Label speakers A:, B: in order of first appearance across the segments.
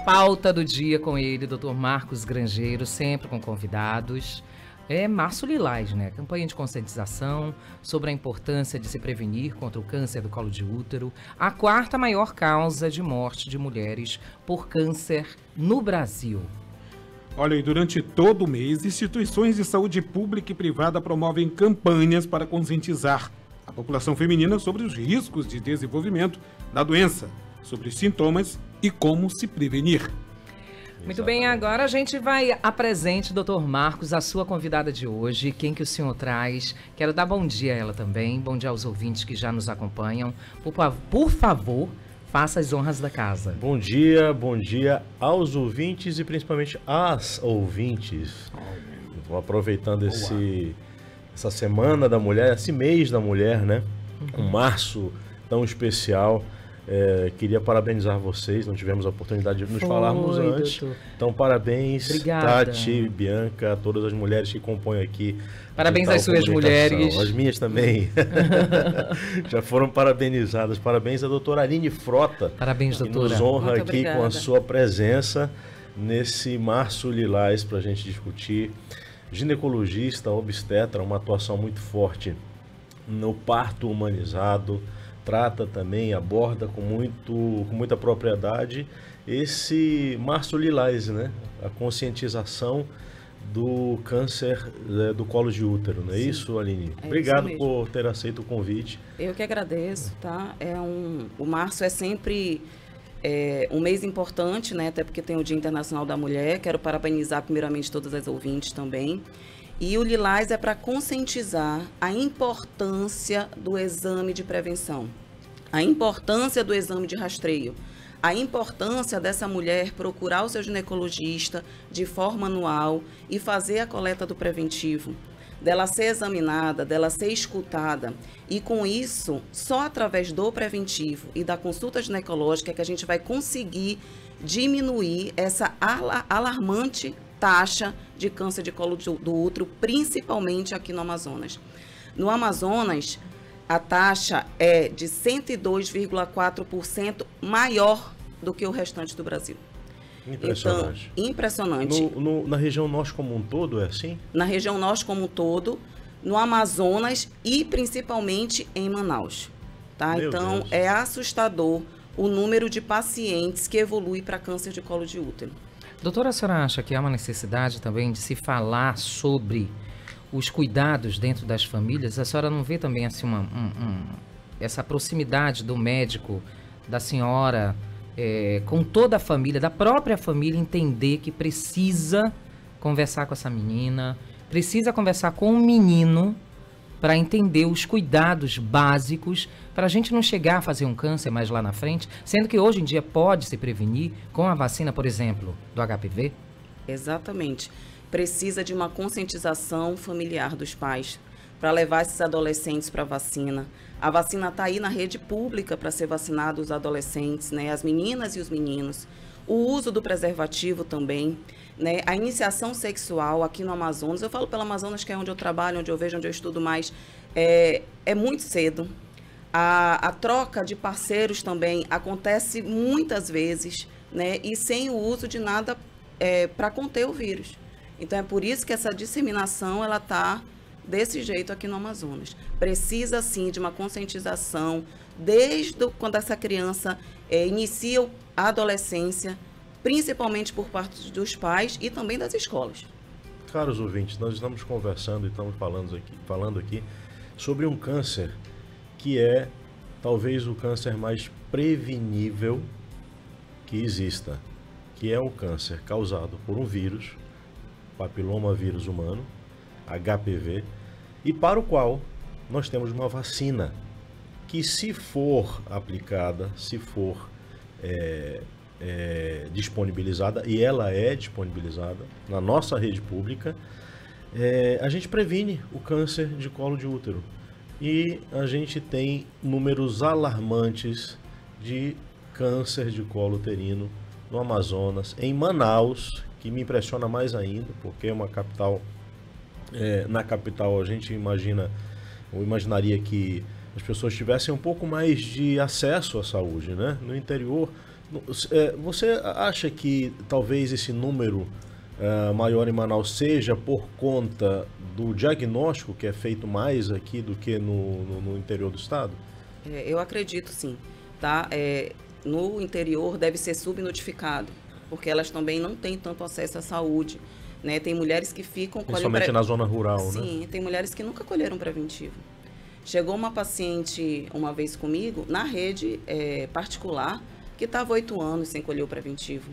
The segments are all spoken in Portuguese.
A: pauta do dia com ele, Dr. Marcos Grangeiro, sempre com convidados. É Março Lilás, né? Campanha de conscientização sobre a importância de se prevenir contra o câncer do colo de útero, a quarta maior causa de morte de mulheres por câncer no Brasil.
B: Olha, e durante todo o mês, instituições de saúde pública e privada promovem campanhas para conscientizar a população feminina sobre os riscos de desenvolvimento da doença, sobre os sintomas e como se prevenir.
A: Muito bem, agora a gente vai apresentar, doutor Marcos, a sua convidada de hoje. Quem que o senhor traz? Quero dar bom dia a ela também, bom dia aos ouvintes que já nos acompanham. Por favor, faça as honras da casa.
C: Bom dia aos ouvintes e principalmente às ouvintes. Vou aproveitando essa semana da mulher, esse mês da mulher, né? Um março tão especial. Queria parabenizar vocês, não tivemos a oportunidade de nos falarmos antes.
A: Doutor.
C: Então, parabéns,
A: Obrigada.
C: Tati, Bianca, todas as mulheres que compõem aqui.
A: Parabéns às suas mulheres.
C: As minhas também. Já foram parabenizadas. Parabéns à doutora Aline Frota.
A: Parabéns, doutora.
C: Que nos honra
D: Muito
C: aqui
D: obrigada.
C: com a sua presença nesse Março Lilás para a gente discutir. Ginecologista, obstetra, uma atuação muito forte no parto humanizado. Trata também, aborda com muita propriedade esse Março Lilás, né? A conscientização do câncer do colo de útero, não é isso, Aline?
D: É
C: Obrigado
D: isso mesmo.
C: por ter aceito o convite.
D: Eu que agradeço, tá? O março é sempre um mês importante, né? Até porque tem o Dia Internacional da Mulher. Quero parabenizar primeiramente todas as ouvintes também. E o Lilás é para conscientizar a importância do exame de prevenção, a importância do exame de rastreio, a importância dessa mulher procurar o seu ginecologista de forma anual e fazer a coleta do preventivo, dela ser examinada, dela ser escutada. E com isso, só através do preventivo e da consulta ginecológica é que a gente vai conseguir diminuir essa alarmante taxa de câncer de colo do útero, principalmente aqui no Amazonas. No Amazonas, a taxa é de 102,4% maior do que o restante do Brasil.
C: Impressionante.
D: Então, impressionante.
C: Na região norte como um todo é assim?
D: Na região norte como um todo, no Amazonas e principalmente em Manaus. Tá?
C: Meu
D: Então,
C: Deus.
D: é assustador o número de pacientes que evolui para câncer de colo de útero.
A: Doutora, a senhora acha que há uma necessidade também de se falar sobre os cuidados dentro das famílias? A senhora não vê também assim essa proximidade do médico, da senhora, com toda a família, da própria família, entender que precisa conversar com essa menina, precisa conversar com o menino para entender os cuidados básicos, para a gente não chegar a fazer um câncer mais lá na frente, sendo que hoje em dia pode se prevenir com a vacina, por exemplo, do HPV?
D: Exatamente. Precisa de uma conscientização familiar dos pais para levar esses adolescentes para a vacina. A vacina está aí na rede pública para ser vacinado os adolescentes, né? As meninas e os meninos. O uso do preservativo também, né? A iniciação sexual aqui no Amazonas, eu falo pelo Amazonas, que é onde eu trabalho, onde eu vejo, onde eu estudo mais, é muito cedo. A troca de parceiros também acontece muitas vezes, né? E sem o uso de nada para conter o vírus. Então, é por isso que essa disseminação ela está desse jeito aqui no Amazonas. Precisa, sim, de uma conscientização desde quando essa criança inicia a adolescência, principalmente por parte dos pais e também das escolas.
C: Caros ouvintes, nós estamos conversando e estamos falando aqui sobre um câncer que é talvez o câncer mais prevenível que exista, que é o câncer causado por um vírus, papilomavírus humano, HPV, e para o qual nós temos uma vacina que, se for aplicada, se for disponibilizada, e ela é disponibilizada na nossa rede pública, a gente previne o câncer de colo de útero. E a gente tem números alarmantes de câncer de colo uterino no Amazonas, em Manaus, que me impressiona mais ainda, porque é uma capital. Na capital a gente imaginaria que as pessoas tivessem um pouco mais de acesso à saúde, né? No interior Você acha que talvez esse número maior em Manaus seja por conta do diagnóstico que é feito mais aqui do que no interior do estado?
D: Eu acredito sim, tá? No interior deve ser subnotificado, porque elas também não têm tanto acesso à saúde, né? Tem mulheres que ficam...
C: Principalmente na zona rural, né?
D: Sim, tem mulheres que nunca colheram preventivo. Chegou uma paciente uma vez comigo, na rede particular, que estava 8 anos sem colher o preventivo,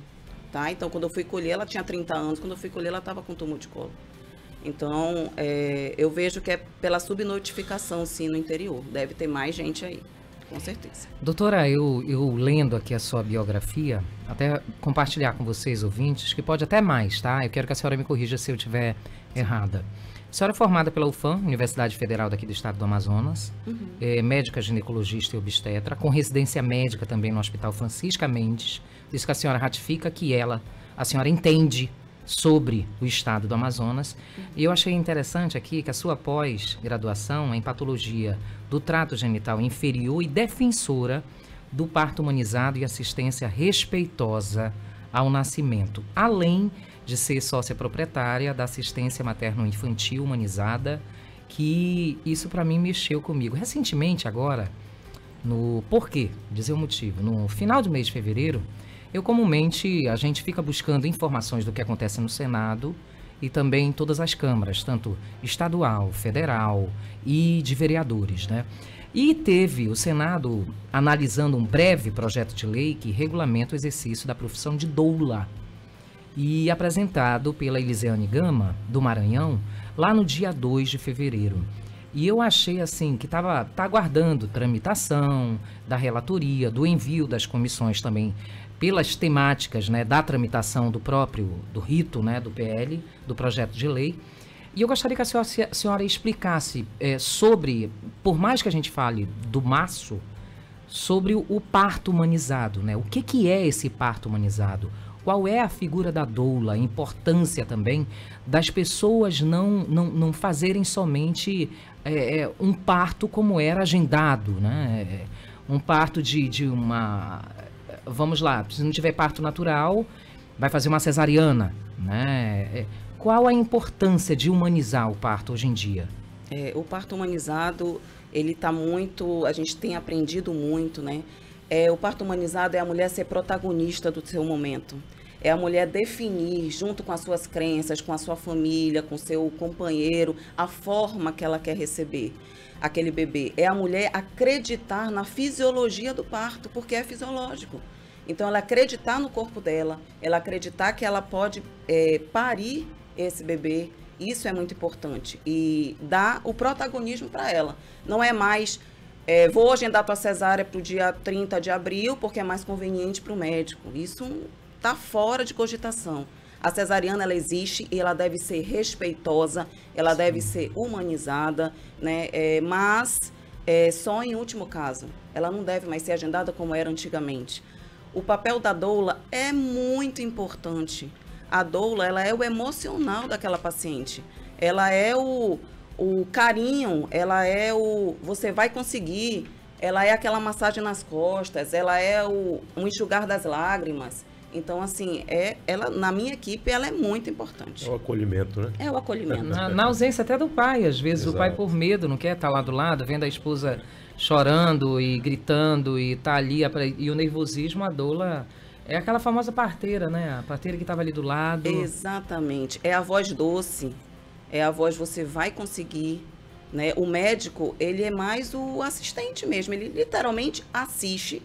D: tá? Então, quando eu fui colher, ela tinha 30 anos, quando eu fui colher, ela estava com tumor de colo. Então, eu vejo que é pela subnotificação, sim, no interior. Deve ter mais gente aí, com certeza.
A: Doutora, eu lendo aqui a sua biografia, até compartilhar com vocês, ouvintes, que pode até mais, tá? Eu quero que a senhora me corrija se eu estiver errada. A senhora é formada pela UFAM, Universidade Federal daqui do Estado do Amazonas, médica ginecologista e obstetra, com residência médica também no Hospital Francisca Mendes. Isso que a senhora ratifica que a senhora entende sobre o Estado do Amazonas. E eu achei interessante aqui que a sua pós-graduação em patologia do trato genital inferior e defensora do parto humanizado e assistência respeitosa ao nascimento, além de ser sócia proprietária da assistência materno-infantil humanizada, que isso para mim mexeu comigo. Recentemente agora, por quê? Dizer o motivo. No final do mês de fevereiro, a gente fica buscando informações do que acontece no Senado e também em todas as câmaras, tanto estadual, federal e de vereadores, né? E teve o Senado analisando um breve projeto de lei que regulamenta o exercício da profissão de doula, e apresentado pela Elisiane Gama, do Maranhão, lá no dia 2 de fevereiro. E eu achei assim que tá aguardando tramitação da relatoria, do envio das comissões também, pelas temáticas, né, da tramitação do rito, né, do PL, do projeto de lei. E eu gostaria que a senhora explicasse sobre, por mais que a gente fale do maço, sobre o parto humanizado, né? O que é esse parto humanizado? Qual é a figura da doula, a importância também das pessoas não fazerem somente um parto como era agendado, né? Um parto de uma... Vamos lá, se não tiver parto natural, vai fazer uma cesariana, né? Qual a importância de humanizar o parto hoje em dia?
D: O parto humanizado, ele está muito... A gente tem aprendido muito, né? O parto humanizado é a mulher ser protagonista do seu momento. É a mulher definir, junto com as suas crenças, com a sua família, com o seu companheiro, a forma que ela quer receber aquele bebê. É a mulher acreditar na fisiologia do parto, porque é fisiológico. Então, ela acreditar no corpo dela, ela acreditar que ela pode parir esse bebê, isso é muito importante. E dar o protagonismo para ela. Não é mais... vou agendar tua cesárea para o dia 30 de abril, porque é mais conveniente para o médico. Isso está fora de cogitação. A cesariana, ela existe e ela deve ser respeitosa, ela Sim. deve ser humanizada, né? Mas só em último caso. Ela não deve mais ser agendada como era antigamente. O papel da doula é muito importante. A doula, ela é o emocional daquela paciente. Ela é o carinho, ela é você vai conseguir, ela é aquela massagem nas costas, ela é um enxugar das lágrimas. Então, assim, ela, na minha equipe, ela é muito importante.
C: É o acolhimento, né?
D: É o acolhimento.
A: Na ausência até do pai, às vezes. Exato. O pai, por medo, não quer estar lá do lado, vendo a esposa chorando e gritando e tá ali. E o nervosismo, a doula... É aquela famosa parteira, né? A parteira que estava ali do lado.
D: Exatamente. É a voz doce. É a voz, você vai conseguir, né? O médico, ele é mais o assistente mesmo. Ele literalmente assiste,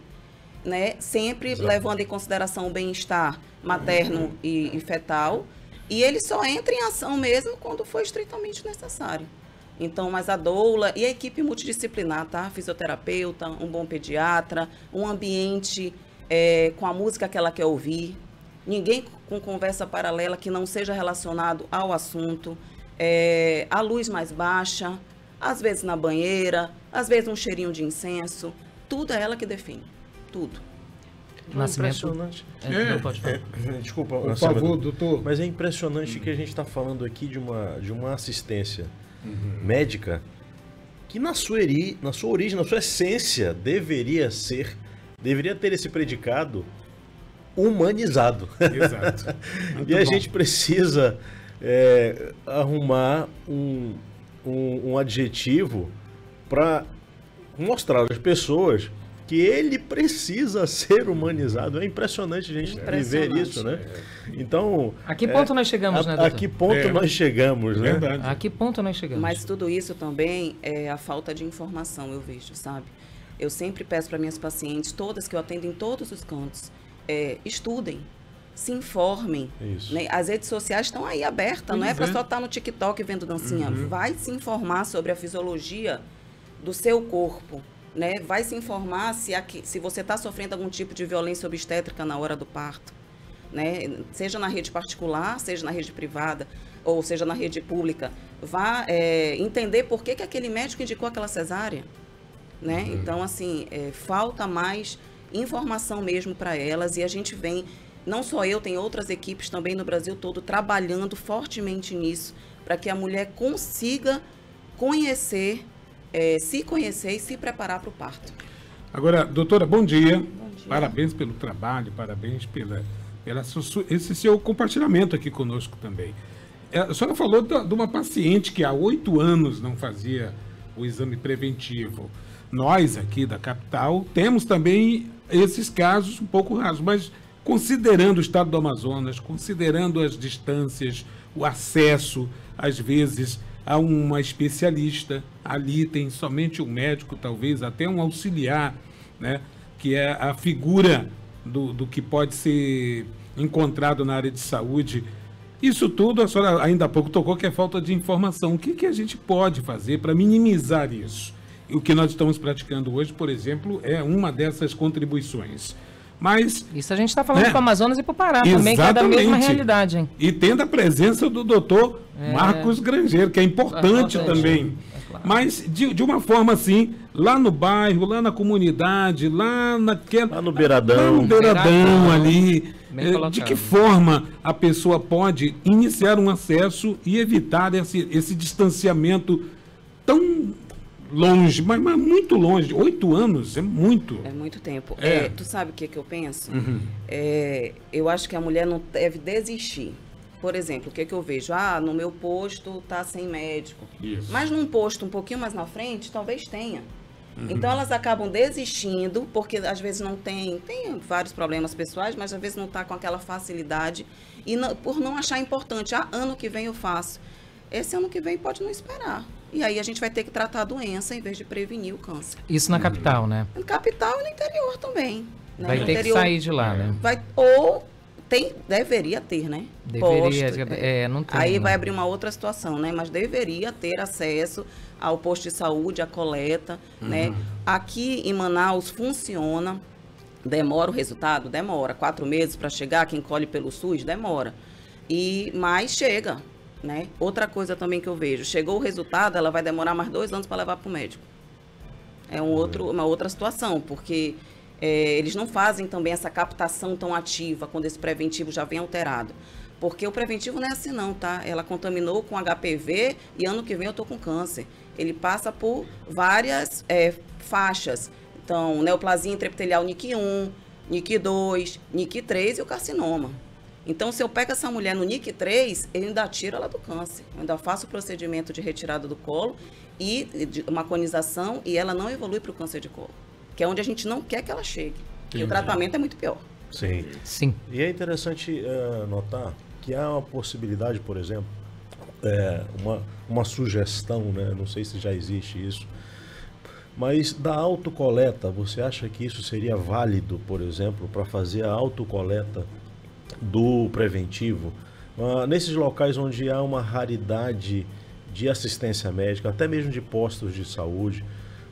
D: né? Sempre Exato. Levando em consideração o bem-estar materno e fetal. E ele só entra em ação mesmo quando for estritamente necessário. Então, mas a doula e a equipe multidisciplinar, tá? Fisioterapeuta, um bom pediatra, um ambiente... com a música que ela quer ouvir, ninguém com conversa paralela que não seja relacionado ao assunto, a luz mais baixa, às vezes na banheira, às vezes um cheirinho de incenso, tudo é ela que define, tudo.
C: Impressionante. Desculpa,
B: por favor, doutor.
C: Mas é impressionante que a gente está falando aqui de uma assistência médica que na sua origem, na sua essência, deveria ter esse predicado humanizado.
B: Exato.
C: E a gente precisa arrumar um adjetivo para mostrar às pessoas que ele precisa ser humanizado. É impressionante a gente viver isso, né? Então...
A: A que ponto nós chegamos, né, doutor?
C: A que ponto nós chegamos, né?
B: Verdade.
A: A que ponto nós chegamos?
D: Mas tudo isso também é a falta de informação, eu vejo, sabe? Eu sempre peço para minhas pacientes, todas que eu atendo em todos os cantos, estudem, se informem.
C: Isso.
D: Né? As redes sociais estão aí abertas, não é para só estar no TikTok vendo dancinha. Vai se informar sobre a fisiologia do seu corpo. Né? Vai se informar se você está sofrendo algum tipo de violência obstétrica na hora do parto. Né? Seja na rede particular, seja na rede privada, ou seja na rede pública. Vá entender por que aquele médico indicou aquela cesárea. Né? Então, assim, falta mais informação mesmo para elas, e a gente vem, não só eu, tem outras equipes também no Brasil todo trabalhando fortemente nisso, para que a mulher consiga conhecer, se conhecer e se preparar para o parto.
B: Agora, doutora, bom dia. Bom dia. Parabéns pelo trabalho, parabéns pela esse seu compartilhamento aqui conosco também. A senhora falou de uma paciente que há 8 anos não fazia o exame preventivo. Nós aqui da capital temos também esses casos um pouco raros, mas considerando o estado do Amazonas, considerando as distâncias, o acesso, às vezes, a uma especialista, ali tem somente um médico, talvez até um auxiliar, né, que é a figura do que pode ser encontrado na área de saúde. Isso tudo, a senhora ainda há pouco tocou, que é falta de informação. O que a gente pode fazer para minimizar isso? E o que nós estamos praticando hoje, por exemplo, é uma dessas contribuições. Mas
A: isso a gente está falando para o Amazonas e para o Pará também, que é da mesma realidade. Hein?
B: E tendo a presença do doutor Marcos Grangeiro, que é importante também. Claro. Mas, de uma forma assim, lá no bairro, lá na comunidade, lá no Beiradão. Lá no Beiradão ali. De que forma a pessoa pode iniciar um acesso e evitar esse distanciamento tão longe, mas muito longe. 8 anos é muito.
D: É muito tempo. Tu sabe o que eu penso? Eu acho que a mulher não deve desistir. Por exemplo, o que eu vejo? No meu posto tá sem médico. Isso. Mas num posto um pouquinho mais na frente, talvez tenha. Então elas acabam desistindo, porque às vezes não tem vários problemas pessoais, mas às vezes não está com aquela facilidade, e por não achar importante, ano que vem eu faço. Esse ano que vem pode não esperar. E aí a gente vai ter que tratar a doença em vez de prevenir o câncer.
A: Isso na capital, né?
D: Na capital e no interior também. Né?
A: Vai ter que sair de lá, né?
D: Deveria ter, né?
A: Deveria, não tem.
D: Aí vai abrir uma outra situação, né? Mas deveria ter acesso ao posto de saúde, à coleta, né? Aqui em Manaus funciona. Demora o resultado? Demora. 4 meses para chegar, quem colhe pelo SUS? Demora. Mas chega, né? Outra coisa também que eu vejo, chegou o resultado, ela vai demorar mais 2 anos para levar para o médico. É uma outra situação, porque eles não fazem também essa captação tão ativa quando esse preventivo já vem alterado. Porque o preventivo não é assim não, tá? Ela contaminou com HPV e ano que vem eu tô com câncer. Ele passa por várias faixas. Então, neoplasia intraepitelial NIC1, NIC2, NIC3 e o carcinoma. Então, se eu pego essa mulher no NIC3, eu ainda tiro ela do câncer. Eu ainda faço o procedimento de retirada do colo e de uma conização, e ela não evolui para o câncer de colo, que é onde a gente não quer que ela chegue. E o tratamento é muito pior.
C: Sim. E é interessante notar que há uma possibilidade, por exemplo, uma sugestão, né? Não sei se já existe isso, mas da autocoleta, você acha que isso seria válido, por exemplo, para fazer a autocoleta do preventivo, nesses locais onde há uma raridade de assistência médica, até mesmo de postos de saúde,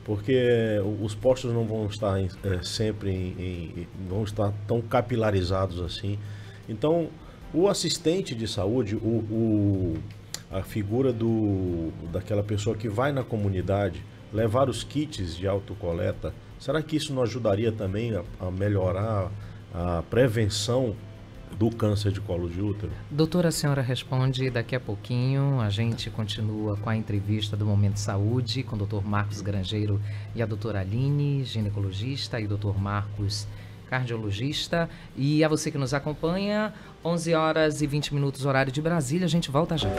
C: porque os postos não vão estar vão estar tão capilarizados assim. Então, o assistente de saúde, a figura daquela pessoa que vai na comunidade levar os kits de autocoleta, será que isso não ajudaria também a melhorar a prevenção do câncer de colo de útero?
A: Doutora, a senhora responde daqui a pouquinho. A gente continua com a entrevista do Momento Saúde com o Dr. Marcos Grangeiro e a doutora Aline, ginecologista, e o Dr. Marcos cardiologista. E a você que nos acompanha, 11 horas e 20 minutos, horário de Brasília. A gente volta já.